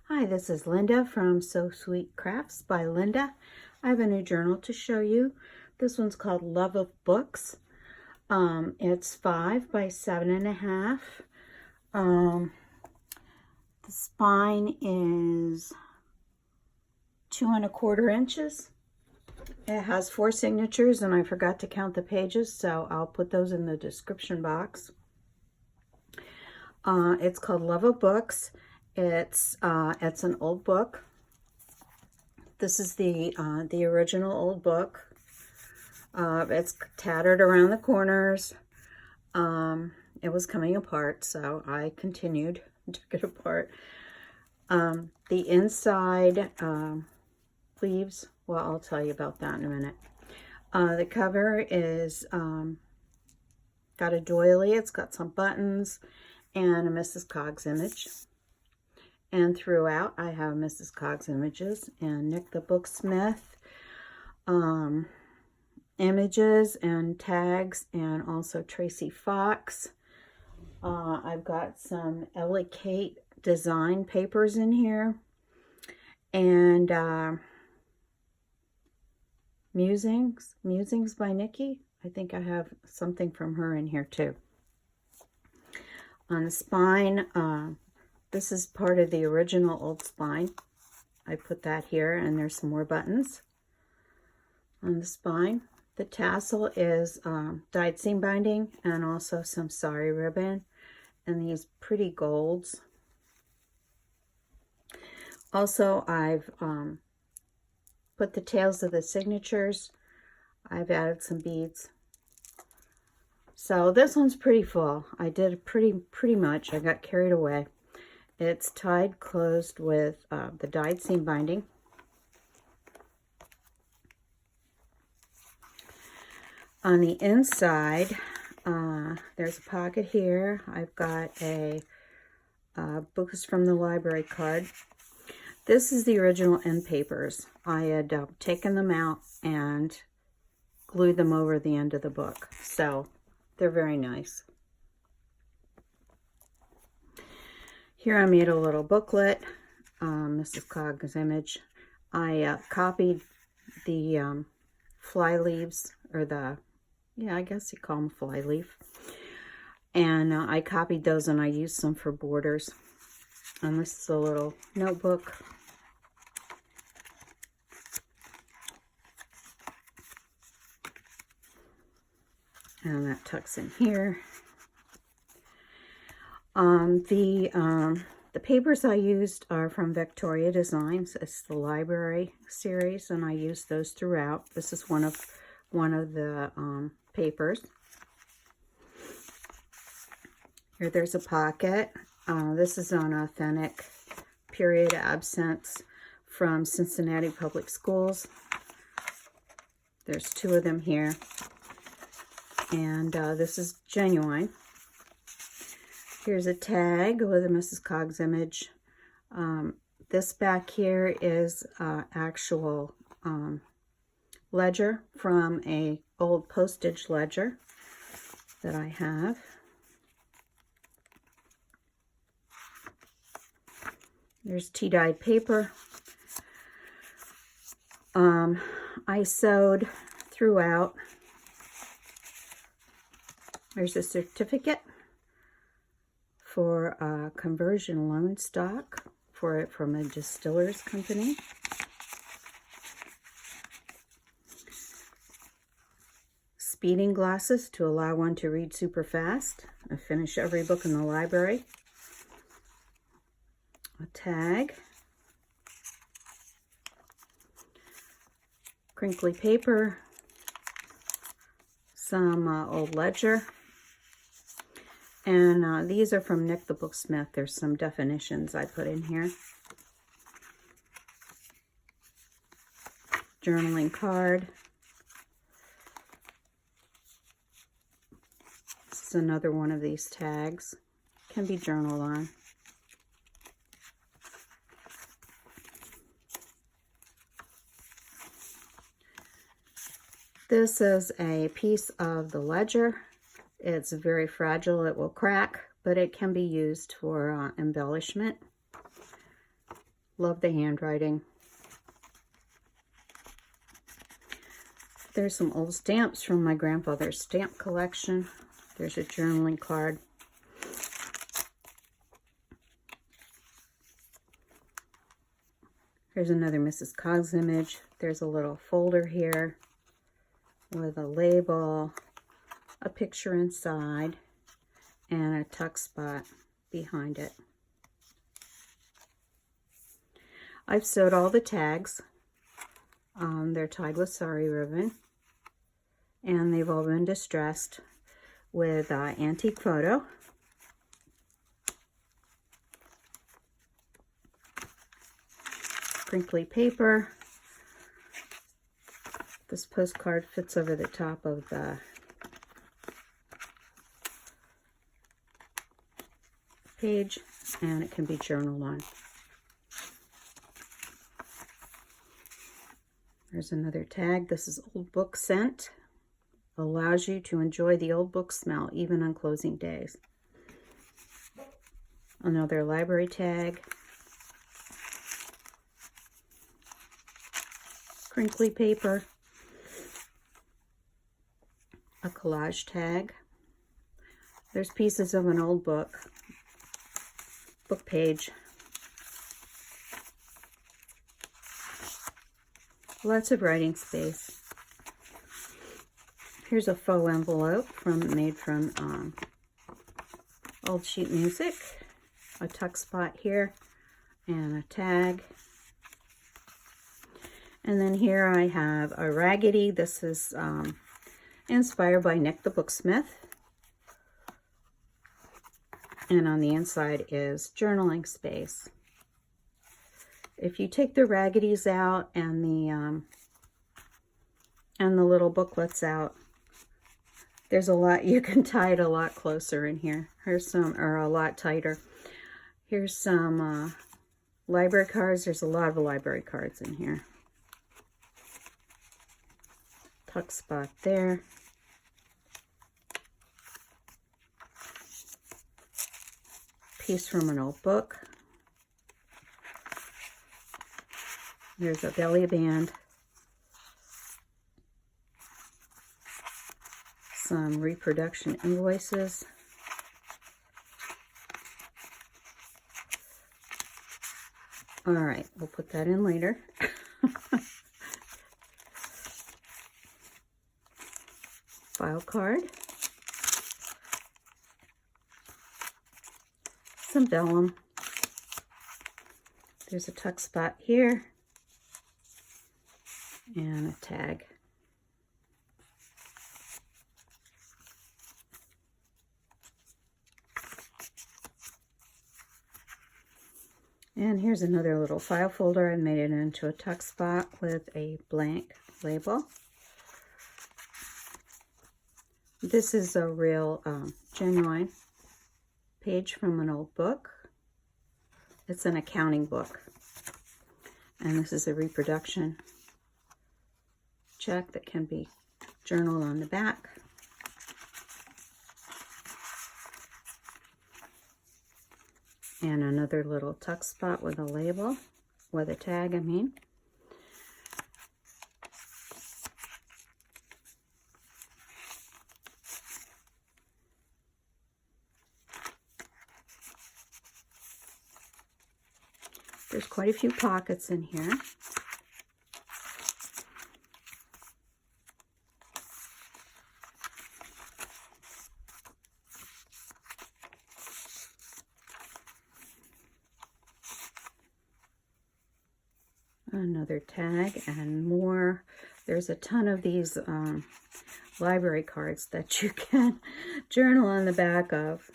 Hi, this is Linda from So Sweet Crafts by Linda. I have a new journal to show you. This one's called Love of Books. It's 5 by 7.5. The spine is 2¼ inches. It has 4 signatures, and I forgot to count the pages, so I'll put those in the description box. It's called Love of Books. It's an old book. This is the original old book. It's tattered around the corners. It was coming apart, so I continued and took it apart. The inside leaves, well, I'll tell you about that in a minute. The cover is got a doily. It's got some buttons and a Mrs. Coggs image. And throughout, I have Mrs. Coggs images and Nick the Booksmith images and tags, and also Tracie Fox. I've got some ElaCate Design papers in here, and Musings by Nikki. I think I have something from her in here too. On the spine, this is part of the original old spine. I put that here, and there's some more buttons on the spine. The tassel is dyed seam binding and also some sari ribbon and these pretty golds. Also, I've put the tails of the signatures. I've added some beads. So this one's pretty full. I did pretty much. I got carried away. It's tied closed with the dyed seam binding. On the inside, there's a pocket here. I've got a Books from the Library card. This is the original end papers. I had taken them out and glued them over the end of the book. So they're very nice. Here I made a little booklet, Mrs. Coggs' image. I copied the fly leaves, or I guess you call them fly leaf. And I copied those and I used some for borders. And this is a little notebook. And that tucks in here. The papers I used are from Vectoria Designs. It's the library series, and I used those throughout. This is one of the papers. Here, there's a pocket. This is an authentic period absence from Cincinnati Public Schools. There's 2 of them here, and this is genuine. Here's a tag with a Mrs. Coggs image. This back here is actual ledger from a old postage ledger that I have. There's tea-dyed paper. I sewed throughout. There's a certificate for a conversion loan stock from a distiller's company. Speeding glasses to allow one to read super fast. I finish every book in the library. A tag. Crinkly paper. Some old ledger. And these are from Nick the Booksmith. There's some definitions I put in here. Journaling card. This is another one of these tags. Can be journaled on. This is a piece of the ledger. It's very fragile. It will crack, but it can be used for embellishment. Love the handwriting. There's some old stamps from my grandfather's stamp collection. There's a journaling card. Here's another Mrs. Coggs image. There's a little folder here with a label, a picture inside, and a tuck spot behind it. I've sewed all the tags. They're tied with sari ribbon, and they've all been distressed with antique photo. Crinkly paper. This postcard fits over the top of the page, and it can be journaled on. There's another tag. This is old book scent. Allows you to enjoy the old book smell even on closing days. Another library tag. Crinkly paper. A collage tag. There's pieces of an old book page. Lots of writing space. Here's a faux envelope made from old sheet music. A tuck spot here and a tag. And then here I have a Raggedy. This is inspired by Nick the Booksmith. And on the inside is journaling space. If you take the Raggedy's out and the little booklets out, there's a lot, you can tie it a lot closer in here. Here's some, or a lot tighter. Here's some library cards. There's a lot of library cards in here. Tuck spot there. Piece from an old book. There's a belly band. Some reproduction invoices. All right, we'll put that in later. File card. Some vellum. There's a tuck spot here. And a tag. And here's another little file folder. I made it into a tuck spot with a blank label. This is a real genuine page from an old book. It's an accounting book. And this is a reproduction check that can be journaled on the back. And another little tuck spot with a label, with a tag, I mean. There's quite a few pockets in here. Another tag and more. There's a ton of these library cards that you can journal on the back of.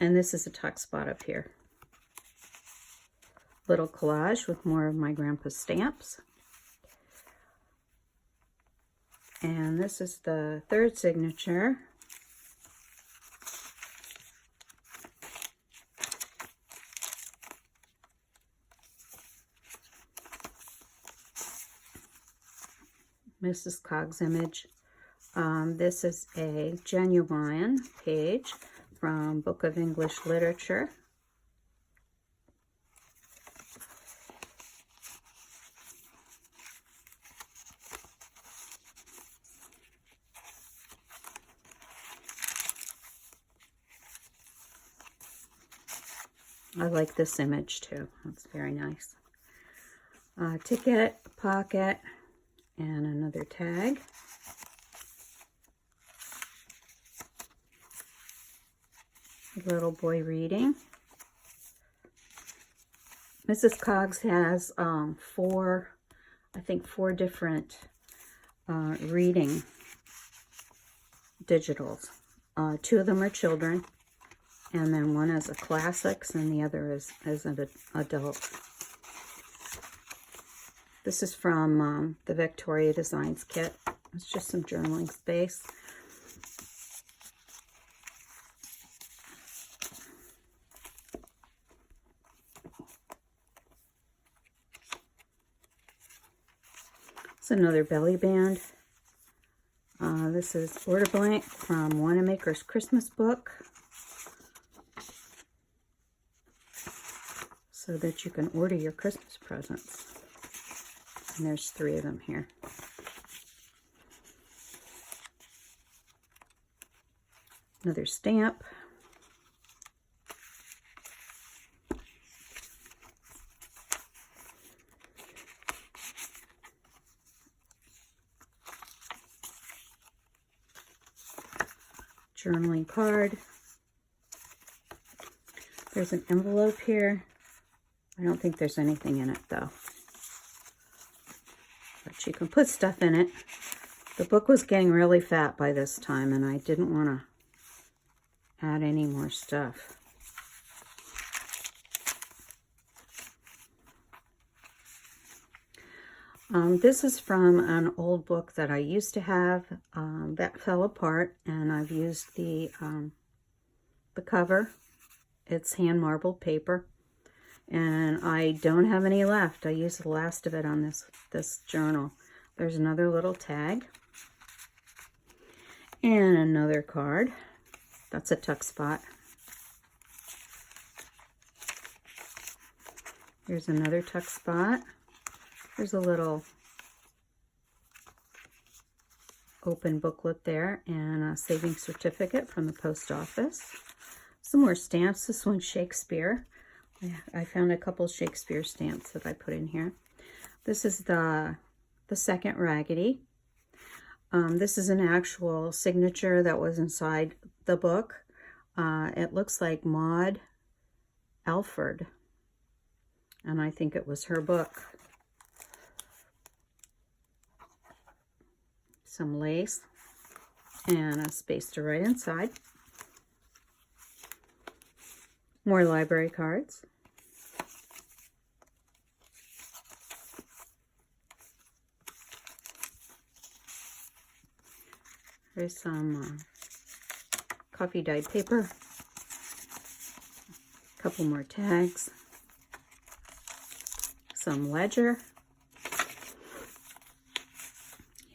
And this is a tuck spot up here. Little collage with more of my grandpa's stamps. And this is the third signature. Mrs. Coggs image. This is a genuine page from Book of English Literature. I like this image too. It's very nice. Ticket, pocket, and another tag. Little boy reading. Mrs. Coggs has four different reading digitals. Two of them are children, and then one is a classics, and the other is an adult. This is from the Vectoria Designs kit. It's just some journaling space. It's another belly band. This is order blank from Wanamaker's Christmas book, so that you can order your Christmas presents. And there's 3 of them here. Another stamp. Journaling card. There's an envelope here. I don't think there's anything in it though. But you can put stuff in it. The book was getting really fat by this time, and I didn't want to add any more stuff. This is from an old book that I used to have that fell apart, and I've used the cover. It's hand marbled paper, and I don't have any left. I used the last of it on this journal. There's another little tag and another card. That's a tuck spot. Here's another tuck spot. There's a little open booklet there, and a saving certificate from the post office. Some more stamps. This one's Shakespeare. I found a couple Shakespeare stamps that I put in here. This is the second Raggedy. This is an actual signature that was inside the book. It looks like Maud Alford, and I think it was her book. Some lace and a space to write inside. More library cards. There's some coffee dyed paper. A couple more tags. Some ledger.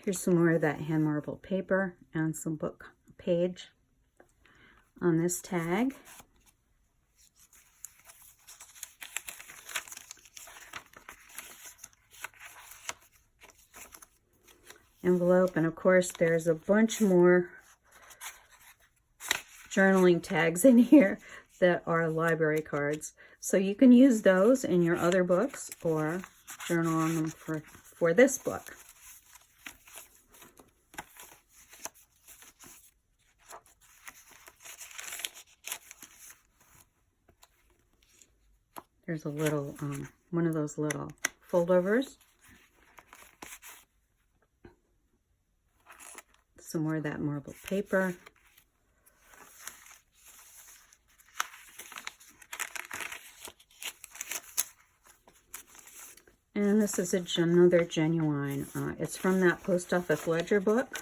Here's some more of that hand marbled paper and some book page on this tag. Envelope, and of course there's a bunch more journaling tags in here that are library cards. So you can use those in your other books or journal on them for this book. There's a little, one of those little foldovers. Some more of that marbled paper. And this is another genuine. It's from that post office ledger book.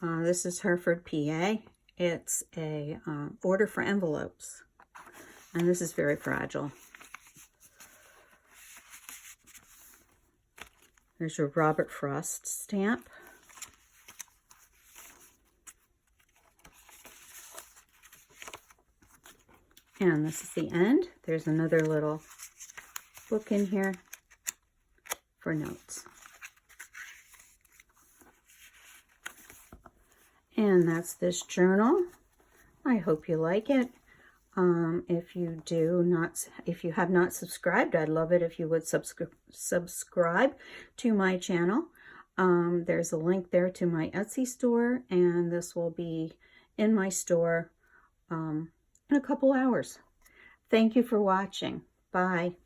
This is Hereford, PA. It's a order for envelopes. And this is very fragile. There's your Robert Frost stamp. And this is the end. There's another little book in here for notes. And that's this journal. I hope you like it. If you have not subscribed, I'd love it if you would subscribe to my channel. There's a link there to my Etsy store, and this will be in my store in a couple hours. Thank you for watching. Bye.